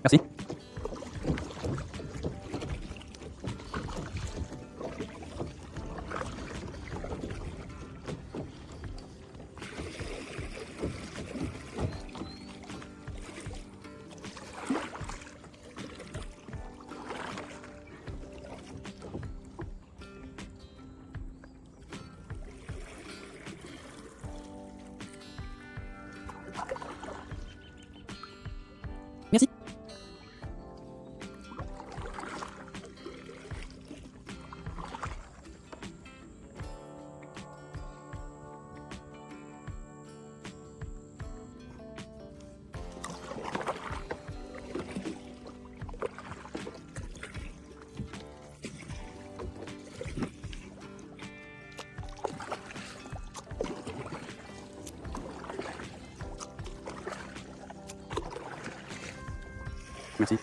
Merci. Merci. Merci.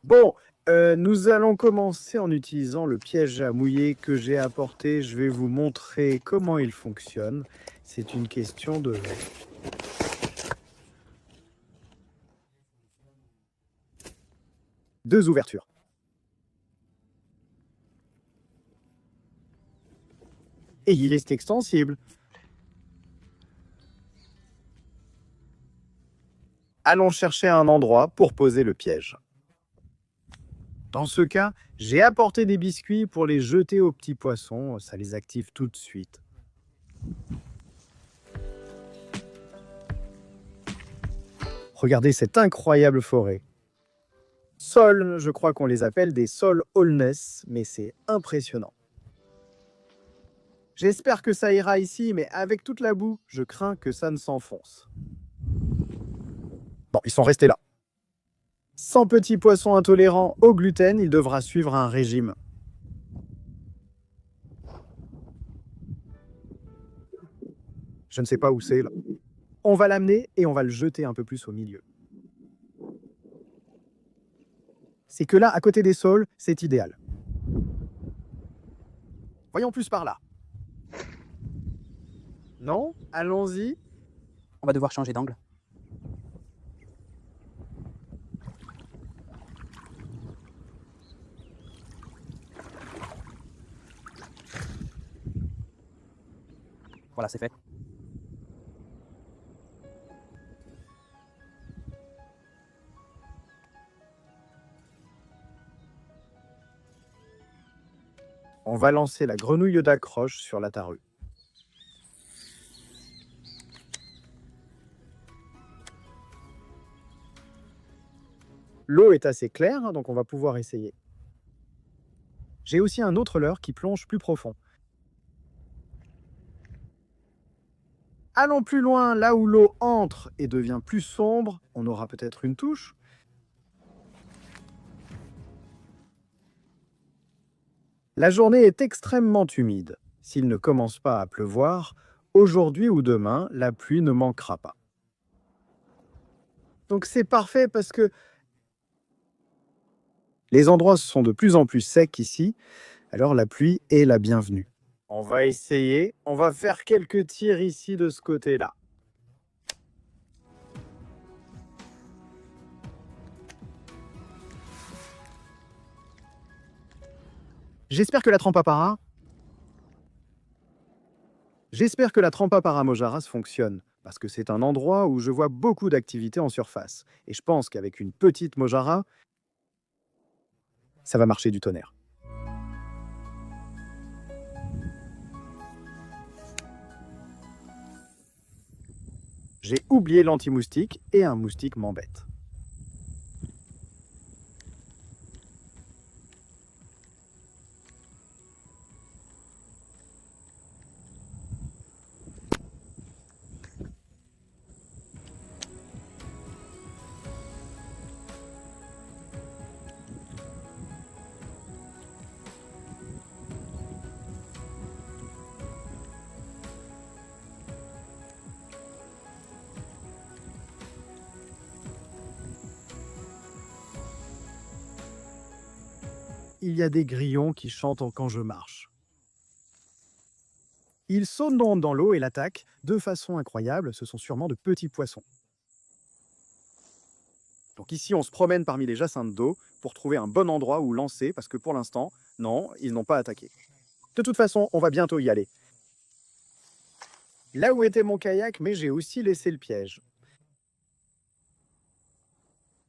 Bon, nous allons commencer en utilisant le piège à mouiller que j'ai apporté. Je vais vous montrer comment il fonctionne. C'est une question de... Deux ouvertures. Et il est extensible. Allons chercher un endroit pour poser le piège. Dans ce cas, j'ai apporté des biscuits pour les jeter aux petits poissons. Ça les active tout de suite. Regardez cette incroyable forêt. Sols, je crois qu'on les appelle des sols Holness, mais c'est impressionnant. J'espère que ça ira ici, mais avec toute la boue, je crains que ça ne s'enfonce. Bon, ils sont restés là. Sans petits poissons intolérants au gluten, il devra suivre un régime. Je ne sais pas où c'est là. On va l'amener et on va le jeter un peu plus au milieu. C'est que là, à côté des sols, c'est idéal. Voyons plus par là. Non? Allons-y. On va devoir changer d'angle. Voilà, c'est fait. On va lancer la grenouille d'accroche sur la tarue. L'eau est assez claire, donc on va pouvoir essayer. J'ai aussi un autre leurre qui plonge plus profond. Allons plus loin, là où l'eau entre et devient plus sombre, on aura peut-être une touche. La journée est extrêmement humide. S'il ne commence pas à pleuvoir, aujourd'hui ou demain, la pluie ne manquera pas. Donc c'est parfait parce que les endroits sont de plus en plus secs ici, alors la pluie est la bienvenue. On va essayer, on va faire quelques tirs ici de ce côté-là. J'espère que la Trampapara... J'espère que la Trampapara mojaras fonctionne, parce que c'est un endroit où je vois beaucoup d'activités en surface. Et je pense qu'avec une petite mojara, ça va marcher du tonnerre. J'ai oublié l'anti-moustique et un moustique m'embête. il y a des grillons qui chantent quand je marche. Ils sautent dans l'eau et l'attaquent de façon incroyable. Ce sont sûrement de petits poissons. Donc ici, on se promène parmi les jacinthes d'eau pour trouver un bon endroit où lancer, parce que pour l'instant, non, ils n'ont pas attaqué. De toute façon, on va bientôt y aller. Là où était mon kayak, mais j'ai aussi laissé le piège.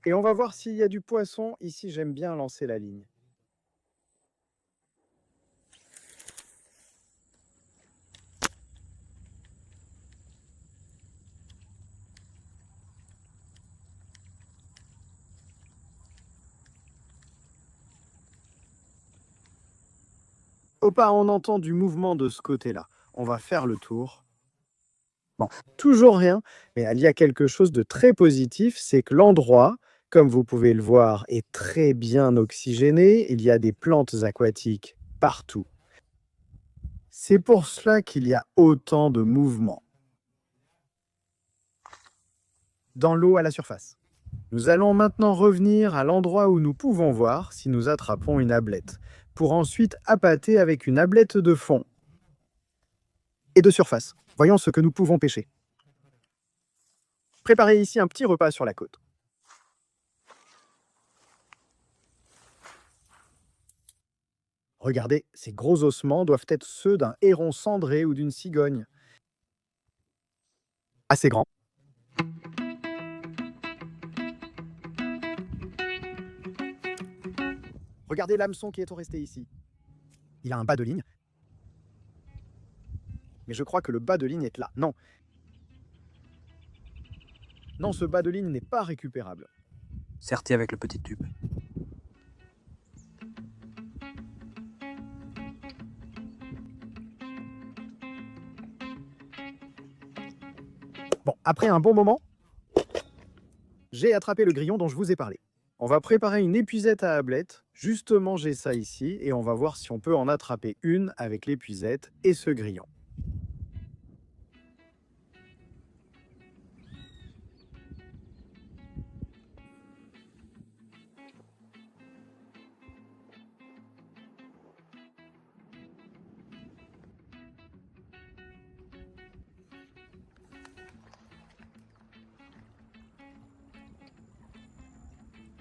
Et on va voir s'il y a du poisson. Ici, j'aime bien lancer la ligne. Opa, on entend du mouvement de ce côté-là. On va faire le tour. Bon, toujours rien, mais il y a quelque chose de très positif, c'est que l'endroit, comme vous pouvez le voir, est très bien oxygéné. Il y a des plantes aquatiques partout. C'est pour cela qu'il y a autant de mouvements. Dans l'eau à la surface. Nous allons maintenant revenir à l'endroit où nous pouvons voir si nous attrapons une ablette, pour ensuite appâter avec une ablette de fond et de surface. Voyons ce que nous pouvons pêcher. Préparez ici un petit repas sur la côte. Regardez, ces gros ossements doivent être ceux d'un héron cendré ou d'une cigogne. Assez grand. Regardez l'hameçon qui est resté ici. Il a un bas de ligne. Mais je crois que le bas de ligne est là. Non. Non, ce bas de ligne n'est pas récupérable. Serré avec le petit tube. Bon, après un bon moment, j'ai attrapé le grillon dont je vous ai parlé. On va préparer une épuisette à ablette. Justement, j'ai ça ici et on va voir si on peut en attraper une avec l'épuisette et ce grillon.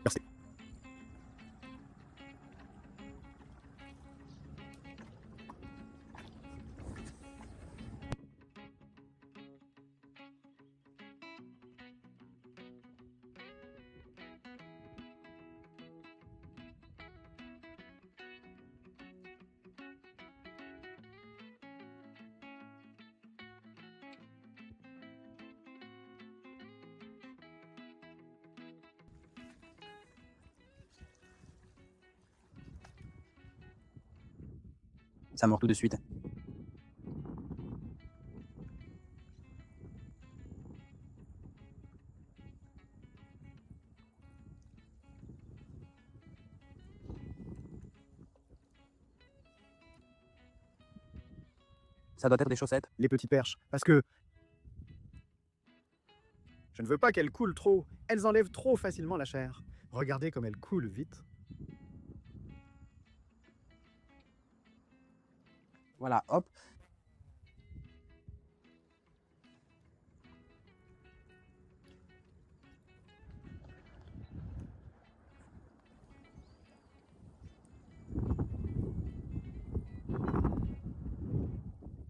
Merci. Ça mord tout de suite. Ça doit être des chaussettes. Les petites perches, parce que je ne veux pas qu'elles coulent trop. Elles enlèvent trop facilement la chair. Regardez comme elles coulent vite. Voilà, hop.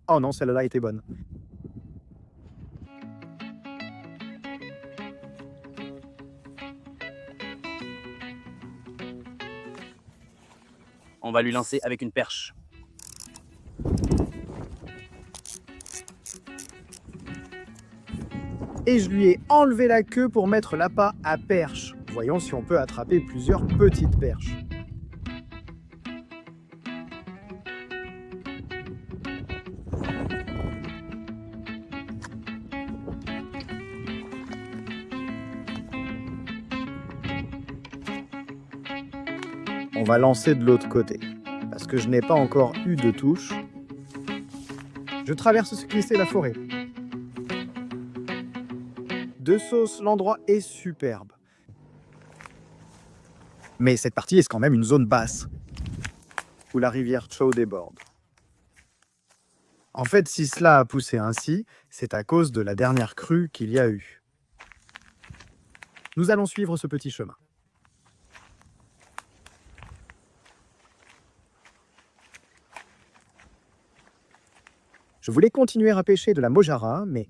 Oh non, celle-là était bonne. On va lui lancer avec une perche. Et je lui ai enlevé la queue pour mettre l'appât à perche. Voyons si on peut attraper plusieurs petites perches. On va lancer de l'autre côté, parce que je n'ai pas encore eu de touche. Je traverse ce qui est la forêt. De sauce, l'endroit est superbe. Mais cette partie est quand même une zone basse. où la rivière Chao déborde. En fait, si cela a poussé ainsi, c'est à cause de la dernière crue qu'il y a eu. Nous allons suivre ce petit chemin. Je voulais continuer à pêcher de la mojara, mais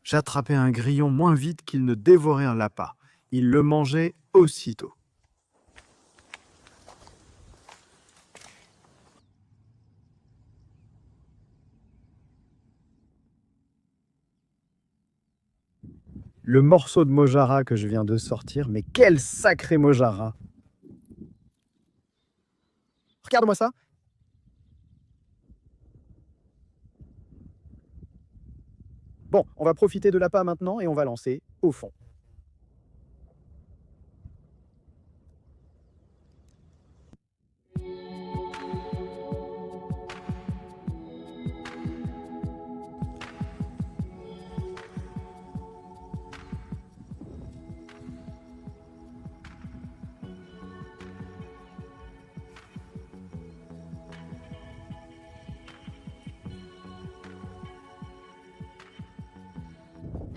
j'attrapais un grillon moins vite qu'il ne dévorait un lapin. Il le mangeait aussitôt. Le morceau de mojara que je viens de sortir, mais quel sacré mojara! Regarde-moi ça! Bon, on va profiter de l'appât maintenant et on va lancer au fond.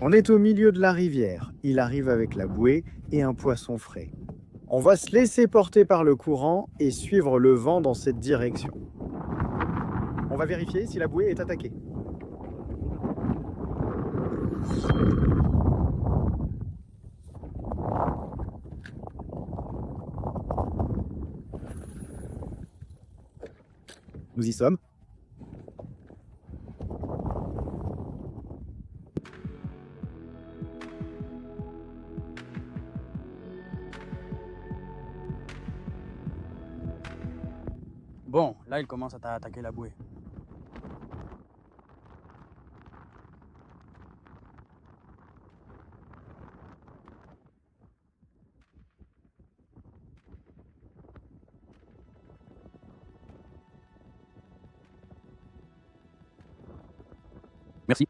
On est au milieu de la rivière. Il arrive avec la bouée et un poisson frais. On va se laisser porter par le courant et suivre le vent dans cette direction. On va vérifier si la bouée est attaquée. Nous y sommes. Bon, là, il commence à attaquer la bouée. Merci.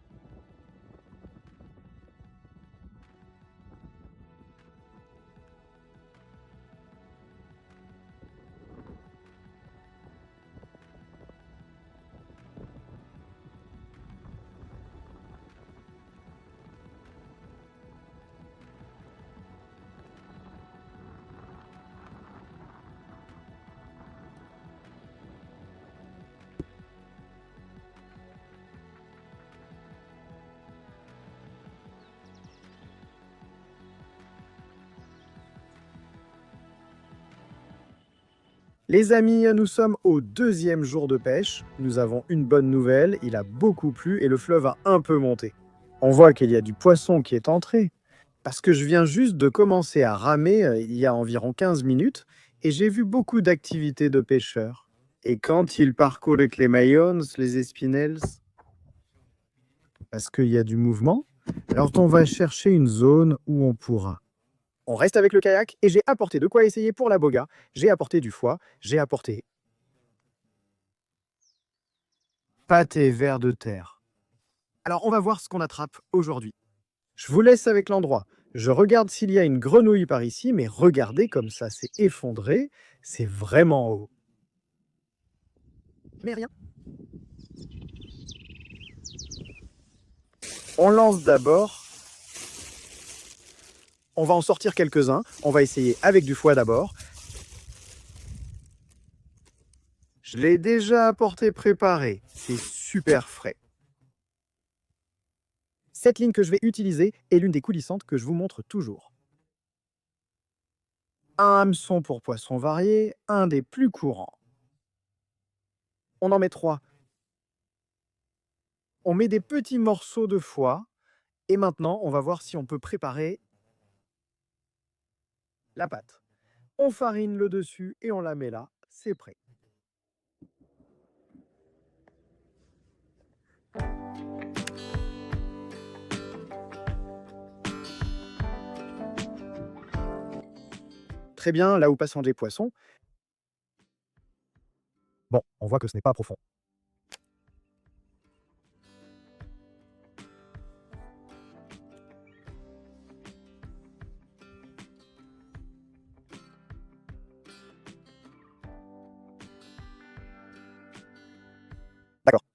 Les amis, nous sommes au 2e jour de pêche. Nous avons une bonne nouvelle, il a beaucoup plu et le fleuve a un peu monté. On voit qu'il y a du poisson qui est entré. Parce que je viens juste de commencer à ramer il y a environ 15 minutes et j'ai vu beaucoup d'activités de pêcheurs. Et quand ils parcourent les maillons, les espinels, parce qu'il y a du mouvement, alors on va chercher une zone où on pourra. On reste avec le kayak et j'ai apporté de quoi essayer pour la boga. J'ai apporté du foie, j'ai apporté pâte et vers de terre. Alors on va voir ce qu'on attrape aujourd'hui. Je vous laisse avec l'endroit. Je regarde s'il y a une grenouille par ici, mais regardez comme ça s'est effondré. C'est vraiment haut. Mais rien. On lance d'abord. On va en sortir quelques-uns. On va essayer avec du foie d'abord. Je l'ai déjà apporté préparé. C'est super frais. Cette ligne que je vais utiliser est l'une des coulissantes que je vous montre toujours. Un hameçon pour poissons variés, un des plus courants. On en met 3. On met des petits morceaux de foie. Et maintenant, on va voir si on peut préparer la pâte. On farine le dessus et on la met là. C'est prêt. Très bien, là où passent les poissons. Bon, on voit que ce n'est pas profond.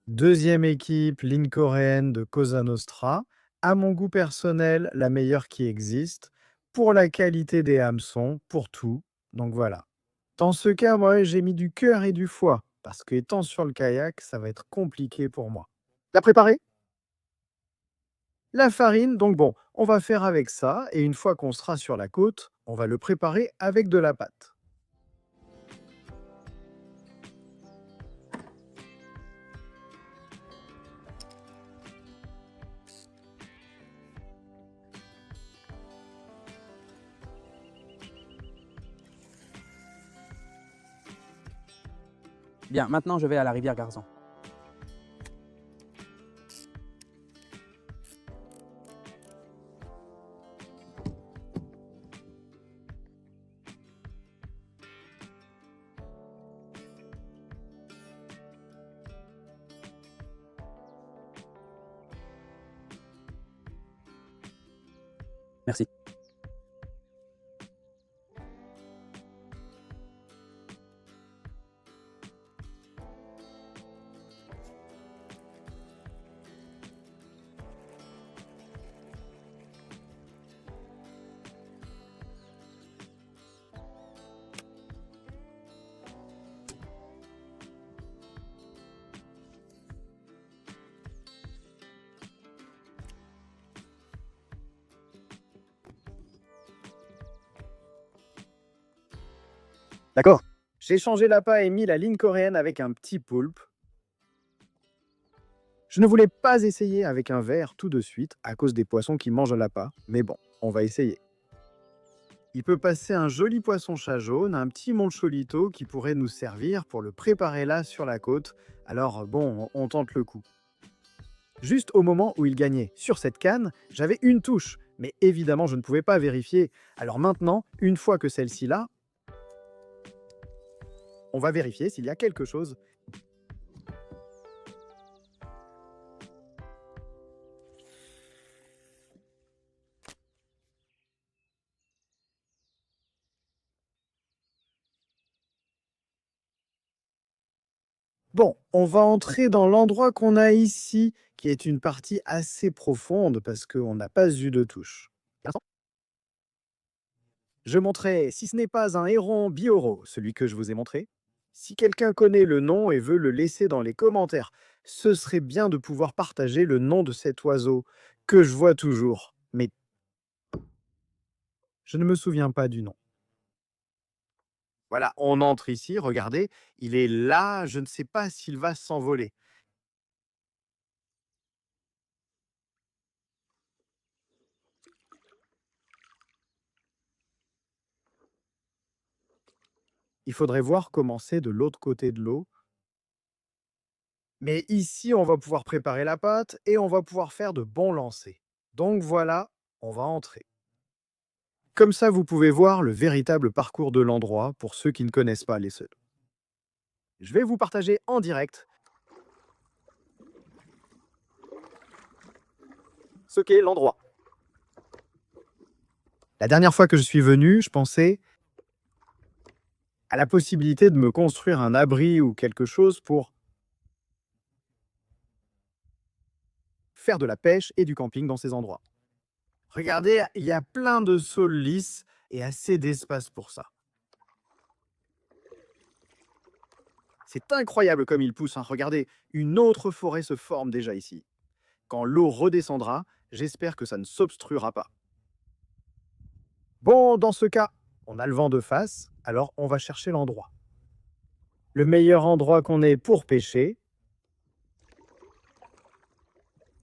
Deuxième équipe, ligne coréenne de Cosa Nostra. À mon goût personnel, la meilleure qui existe. Pour la qualité des hameçons, pour tout. Donc voilà. Dans ce cas, moi, j'ai mis du cœur et du foie. Parce que étant sur le kayak, ça va être compliqué pour moi. La préparer? La farine, donc bon, on va faire avec ça. Et une fois qu'on sera sur la côte, on va le préparer avec de la pâte. Bien, maintenant je vais à la rivière Garzon. Merci. D'accord. J'ai changé l'appât et mis la ligne coréenne avec un petit poulpe. Je ne voulais pas essayer avec un verre tout de suite à cause des poissons qui mangent l'appât, mais bon, on va essayer. Il peut passer un joli poisson-chat jaune, un petit moncholito qui pourrait nous servir pour le préparer là sur la côte. Alors bon, on tente le coup. Juste au moment où il gagnait sur cette canne, j'avais une touche, mais évidemment je ne pouvais pas vérifier. Alors maintenant, une fois que celle-ci là, on va vérifier s'il y a quelque chose. Bon, on va entrer dans l'endroit qu'on a ici, qui est une partie assez profonde parce qu'on n'a pas eu de touche. Je montrais, si ce n'est pas un héron bioro, celui que je vous ai montré. Si quelqu'un connaît le nom et veut le laisser dans les commentaires, ce serait bien de pouvoir partager le nom de cet oiseau que je vois toujours. Mais je ne me souviens pas du nom. Voilà, on entre ici, regardez, il est là, je ne sais pas s'il va s'envoler. Il faudrait voir comment c'est de l'autre côté de l'eau. Mais ici, on va pouvoir préparer la pâte et on va pouvoir faire de bons lancers. Donc voilà, on va entrer. Comme ça, vous pouvez voir le véritable parcours de l'endroit pour ceux qui ne connaissent pas les seuls. Je vais vous partager en direct ce qu'est l'endroit. La dernière fois que je suis venu, je pensais à la possibilité de me construire un abri ou quelque chose pour faire de la pêche et du camping dans ces endroits. Regardez, il y a plein de saules lisses et assez d'espace pour ça. C'est incroyable comme il pousse, hein. Regardez, une autre forêt se forme déjà ici. Quand l'eau redescendra, j'espère que ça ne s'obstruera pas. Bon, dans ce cas, on a le vent de face, alors on va chercher l'endroit. Le meilleur endroit qu'on ait pour pêcher.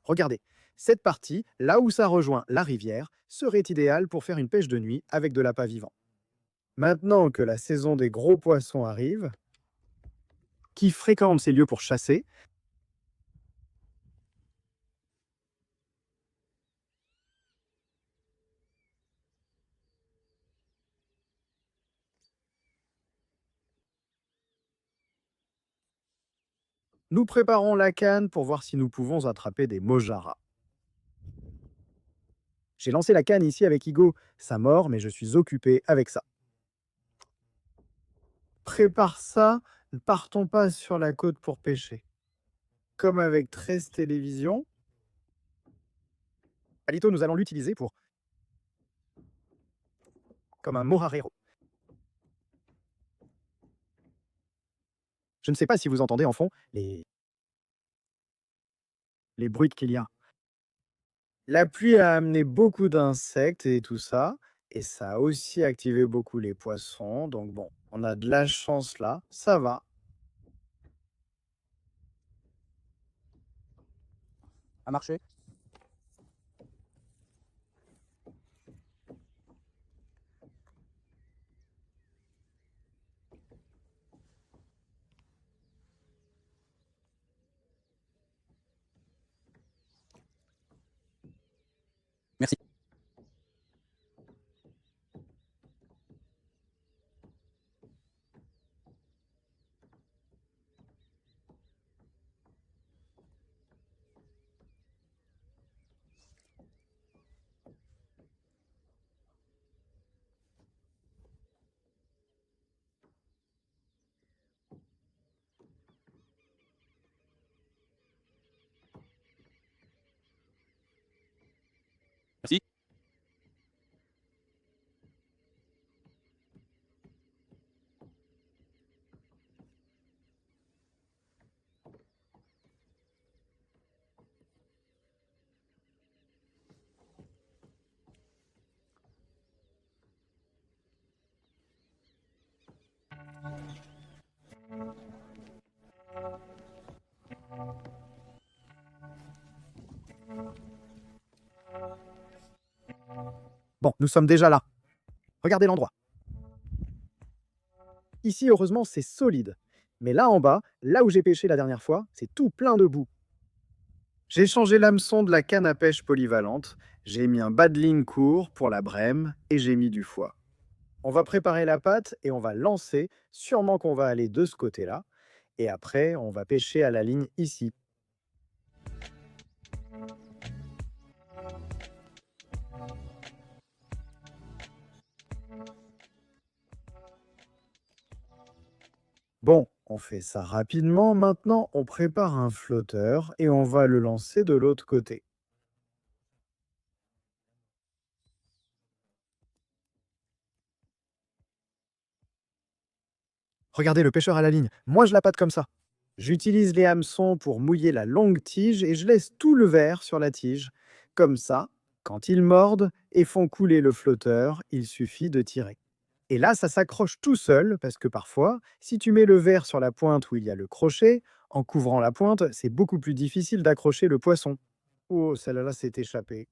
Regardez, cette partie, là où ça rejoint la rivière, serait idéale pour faire une pêche de nuit avec de l'appât vivant. Maintenant que la saison des gros poissons arrive, qui fréquentent ces lieux pour chasser, nous préparons la canne pour voir si nous pouvons attraper des mojaras. J'ai lancé la canne ici avec Igo, ça mord, mais je suis occupé avec ça. Prépare ça, ne partons pas sur la côte pour pêcher. comme avec 13 télévisions. Alito, nous allons l'utiliser comme un morarero. Je ne sais pas si vous entendez en fond les bruits qu'il y a. La pluie a amené beaucoup d'insectes et tout ça, et ça a aussi activé beaucoup les poissons. Donc bon, on a de la chance là, ça va. A marché? Merci. Merci. Bon, nous sommes déjà là. Regardez l'endroit. Ici, heureusement, c'est solide. Mais là en bas, là où j'ai pêché la dernière fois, c'est tout plein de boue. J'ai changé l'hameçon de la canne à pêche polyvalente, j'ai mis un bas de ligne court pour la brème et j'ai mis du foie. On va préparer la pâte et on va lancer, sûrement qu'on va aller de ce côté-là, et après on va pêcher à la ligne ici. Bon, on fait ça rapidement, maintenant on prépare un flotteur et on va le lancer de l'autre côté. Regardez le pêcheur à la ligne, moi je la pâte comme ça. J'utilise les hameçons pour mouiller la longue tige et je laisse tout le verre sur la tige. Comme ça, quand ils mordent et font couler le flotteur, il suffit de tirer. Et là, ça s'accroche tout seul parce que parfois, si tu mets le verre sur la pointe où il y a le crochet, en couvrant la pointe, c'est beaucoup plus difficile d'accrocher le poisson. Oh, celle-là s'est échappée.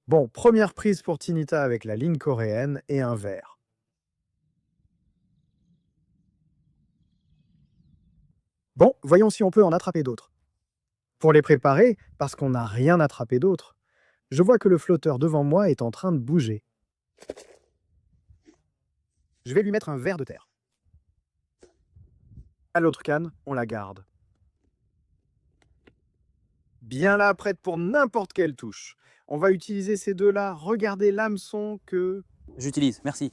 Bon, première prise pour Tinita avec la ligne coréenne et un verre. Bon, voyons si on peut en attraper d'autres. Pour les préparer, parce qu'on n'a rien attrapé d'autre, je vois que le flotteur devant moi est en train de bouger. Je vais lui mettre un verre de terre. À l'autre canne, on la garde. Bien là, prête pour n'importe quelle touche. On va utiliser ces deux-là. Regardez l'hameçon que... J'utilise, merci.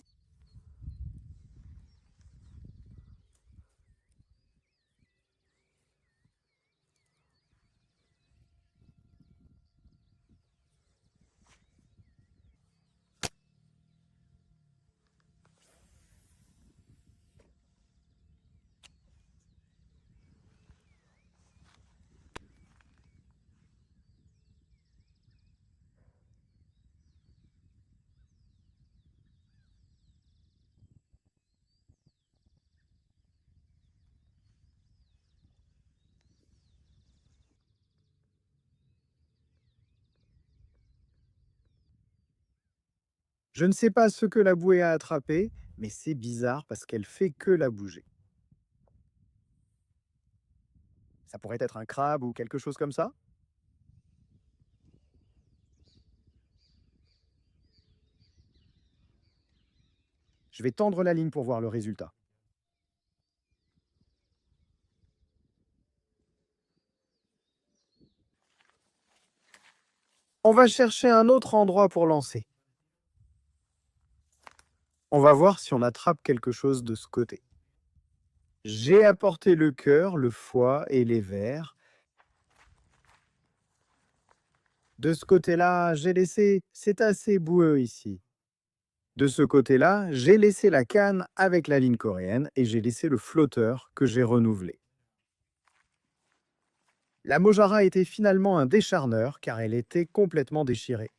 Je ne sais pas ce que la bouée a attrapé, mais c'est bizarre parce qu'elle fait que la bouger. Ça pourrait être un crabe ou quelque chose comme ça? Je vais tendre la ligne pour voir le résultat. On va chercher un autre endroit pour lancer. On va voir si on attrape quelque chose de ce côté. J'ai apporté le cœur, le foie et les vers. De ce côté-là, j'ai laissé... C'est assez boueux ici. De ce côté-là, j'ai laissé la canne avec la ligne coréenne et j'ai laissé le flotteur que j'ai renouvelé. La Mojara était finalement un décharneur car elle était complètement déchirée.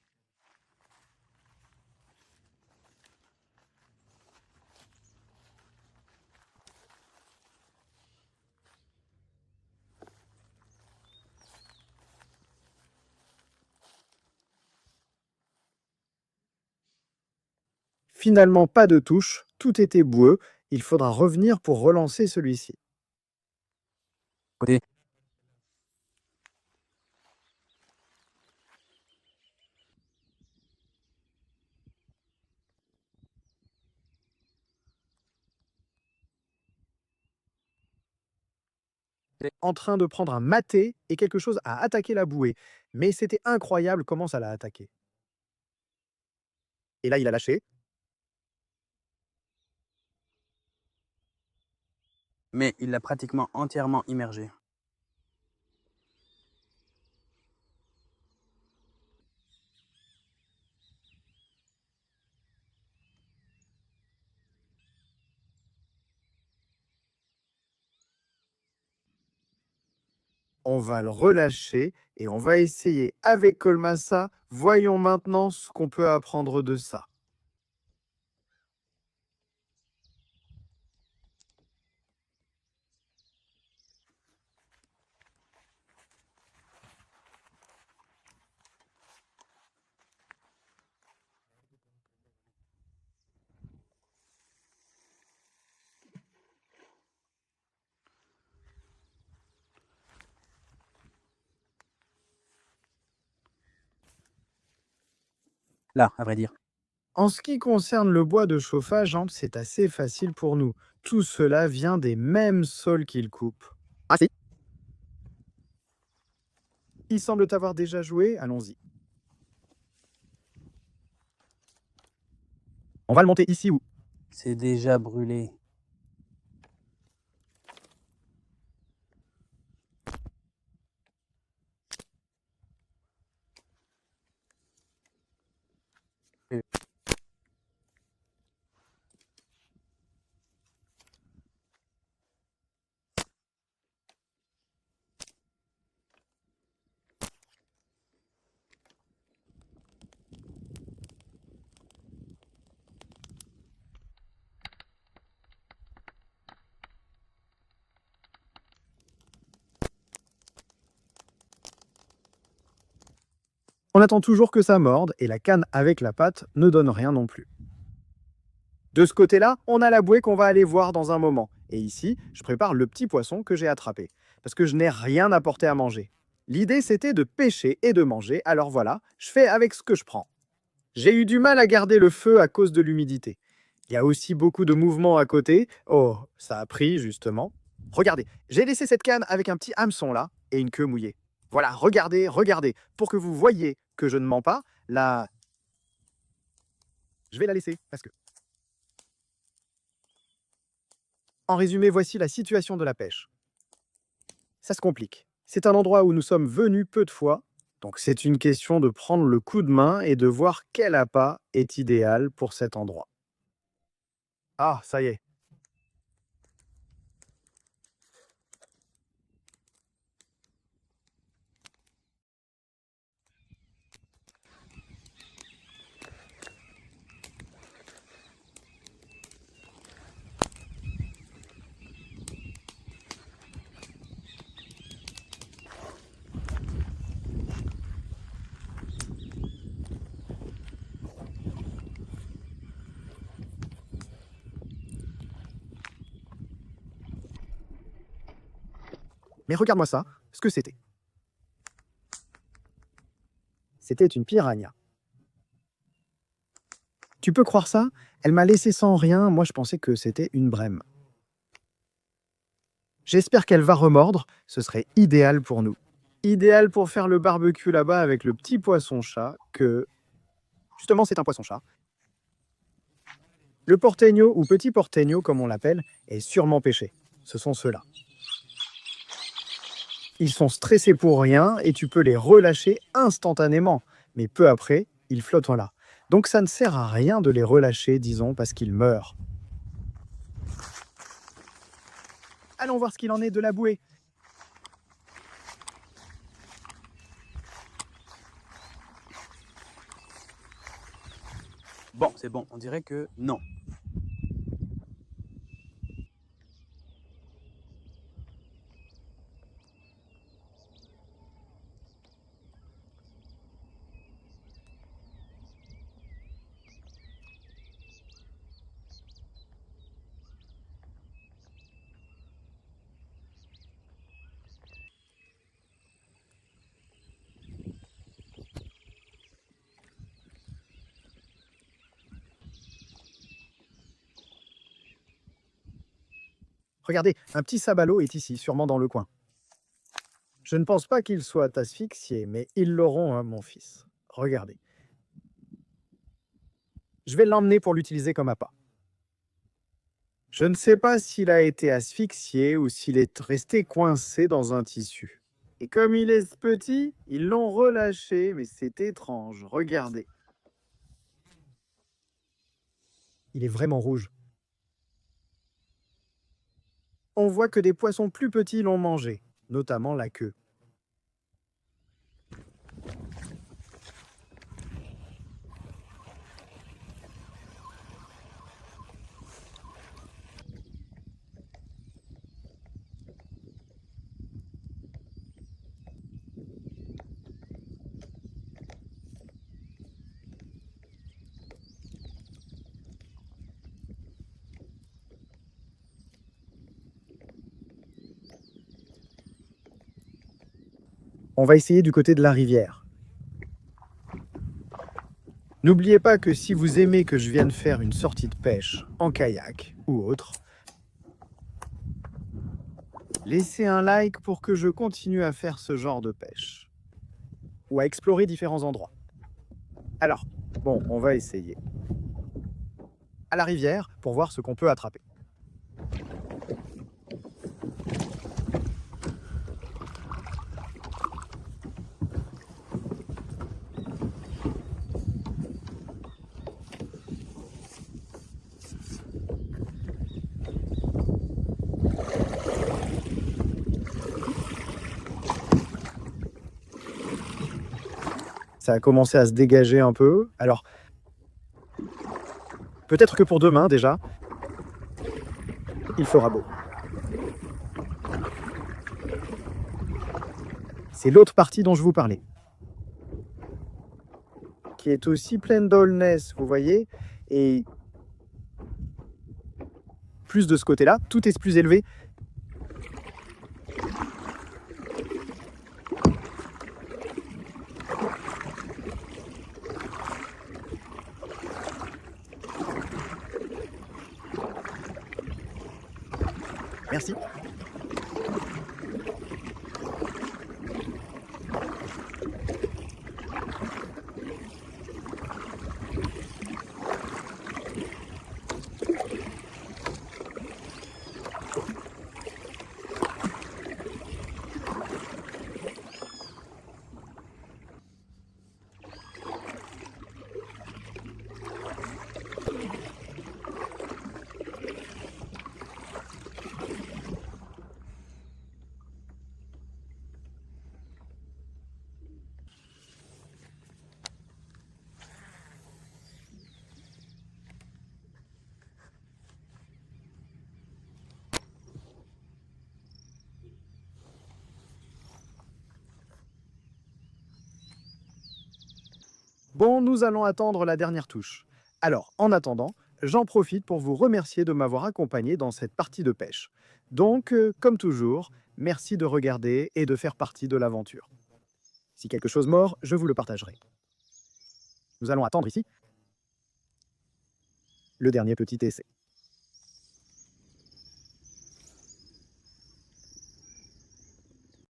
Finalement, pas de touche, tout était boueux. Il faudra revenir pour relancer celui-ci. Côté. En train de prendre un maté et quelque chose a attaqué la bouée. Mais c'était incroyable comment ça l'a attaqué. Et là, il a lâché. Mais il l'a pratiquement entièrement immergé. On va le relâcher et on va essayer avec Colmassa. Voyons maintenant ce qu'on peut apprendre de ça. Là, à vrai dire. En ce qui concerne le bois de chauffage, c'est assez facile pour nous. Tout cela vient des mêmes sols qu'il coupe. Ah si. Il semble t'avoir déjà joué, allons-y. On va le monter ici ou... C'est déjà brûlé. On attend toujours que ça morde et la canne avec la patte ne donne rien non plus. De ce côté-là, on a la bouée qu'on va aller voir dans un moment. Et ici, je prépare le petit poisson que j'ai attrapé. Parce que je n'ai rien apporté à manger. L'idée, c'était de pêcher et de manger. Alors voilà, je fais avec ce que je prends. J'ai eu du mal à garder le feu à cause de l'humidité. Il y a aussi beaucoup de mouvements à côté. Oh, ça a pris, justement. Regardez, j'ai laissé cette canne avec un petit hameçon là et une queue mouillée. Voilà, regardez, regardez. Pour que vous voyez que je ne mens pas, là... Je vais la laisser, parce que... En résumé, voici la situation de la pêche. Ça se complique. C'est un endroit où nous sommes venus peu de fois, donc c'est une question de prendre le coup de main et de voir quel appât est idéal pour cet endroit. Ah, ça y est. Mais regarde-moi ça, ce que c'était. C'était une piranha. Tu peux croire ça? Elle m'a laissé sans rien, moi je pensais que c'était une brème. J'espère qu'elle va remordre, ce serait idéal pour nous. Idéal pour faire le barbecue là-bas avec le petit poisson-chat que... Justement, c'est un poisson-chat. Le porteño, ou petit porteño comme on l'appelle, est sûrement pêché. Ce sont ceux-là. Ils sont stressés pour rien et tu peux les relâcher instantanément. Mais peu après, ils flottent là. Donc ça ne sert à rien de les relâcher, disons, parce qu'ils meurent. Allons voir ce qu'il en est de la bouée. Bon, c'est bon, on dirait que non. Regardez, un petit sabalo est ici, sûrement dans le coin. Je ne pense pas qu'ils soient asphyxiés, mais ils l'auront, hein, mon fils. Regardez. Je vais l'emmener pour l'utiliser comme appât. Je ne sais pas s'il a été asphyxié ou s'il est resté coincé dans un tissu. Et comme il est petit, ils l'ont relâché, mais c'est étrange. Regardez. Il est vraiment rouge. On voit que des poissons plus petits l'ont mangé, notamment la queue. On va essayer du côté de la rivière. N'oubliez pas que si vous aimez que je vienne faire une sortie de pêche en kayak ou autre, laissez un like pour que je continue à faire ce genre de pêche ou à explorer différents endroits. Alors, bon, on va essayer. À la rivière pour voir ce qu'on peut attraper. Ça a commencé à se dégager un peu. Alors, peut-être que pour demain déjà, il fera beau. C'est l'autre partie dont je vous parlais, qui est aussi pleine d'aulness, vous voyez, et plus de ce côté-là, tout est plus élevé. Merci. Bon, nous allons attendre la dernière touche. Alors, en attendant, j'en profite pour vous remercier de m'avoir accompagné dans cette partie de pêche. Donc, comme toujours, merci de regarder et de faire partie de l'aventure. Si quelque chose mord, je vous le partagerai. Nous allons attendre ici le dernier petit essai.